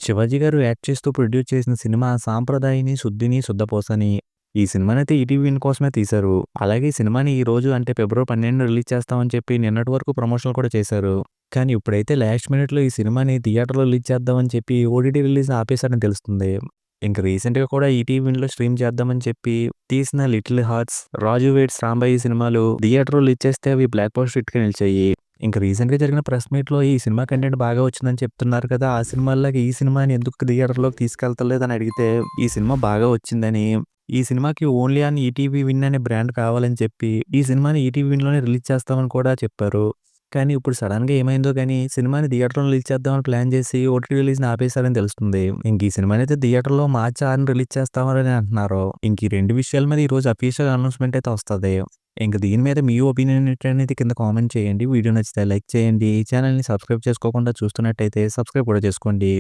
శివాజీ గారు యాక్ట్ చేస్తూ ప్రొడ్యూస్ చేసిన సినిమా 'సాంప్రదాయని శుద్ధిని శుద్ధపోస'ని. ఈ సినిమానైతే ఈటీవీ విన్ కోసమే తీశారు. అలాగే ఈ సినిమాని ఈ రోజు అంటే ఫిబ్రవరి 12 రిలీజ్ చేస్తామని చెప్పి నిన్నటి వరకు ప్రమోషన్‌లు కూడా చేశారు. కానీ ఇప్పుడైతే లాస్ట్ మినిట్‌లో ఈ సినిమాని థియేటర్‌లో రిలీజ్ చేద్దామని చెప్పి ఓటీటీ రిలీజ్‌ని ఆపేశారని తెలుస్తుంది. ఇంక రీసెంట్‌గా కూడా ఈటీవీ విన్‌లో స్ట్రీమ్ చేద్దామని చెప్పి తీసిన 'లిటిల్ హార్ట్స్', 'రాజు వెడ్స్ రాంబాయి' సినిమాలు థియేటర్‌లో రిలీజ్ చేస్తే అవి బ్లాక్ బస్టర్ హిట్‌గా నిలిచాయి. ఇంక రీసెంట్‌గా జరిగిన ప్రెస్ మీట్‌లో ఈ సినిమా కంటెంట్ బాగా వచ్చిందని చెప్తున్నారు కదా! ఆ సినిమాల్లాగా ఈ సినిమాని ఎందుకు థియేటర్‌లోకి తీసుకెళ్తలేదని అడిగితే, ఈ సినిమా బాగా వచ్చిందని, ఈ సినిమాకి ఓన్లీ ఆన్ ఈటీవీ విన్ అనే బ్రాండ్ కావాలని చెప్పి, ఈ సినిమాని ఈటీవీ విన్‌లోనే రిలీజ్ చేస్తామని కూడా చెప్పారు. కానీ ఇప్పుడు సడెన్‌గా ఏమైందో గాని సినిమాని థియేటర్‌లో రిలీజ్ చేద్దామని ప్లాన్ చేసి ఓటీటీ రిలీజ్‌ని ఆపేశారని తెలుస్తుంది. ఇంక ఈ సినిమానైతే థియేటర్‌లో మార్చి 6న రిలీజ్ చేస్తామని అంటున్నారు. ఇంక ఈ 2 విషయాల మీద ఈరోజు అఫీషియల్ అనౌన్స్‌మెంట్ అయితే వస్తది. ఇంక దీని మీద మీ ఒపీనియన్ ఏంటనేది కింద కామెంట్ చేయండి. వీడియో నచ్చితే లైక్ చేయండి. ఈ ఛానెల్‌ని సబ్స్క్రైబ్ చేసుకోకుండా చూస్తున్నట్టయితే సబ్స్క్రైబ్ కూడా చేసుకోండి.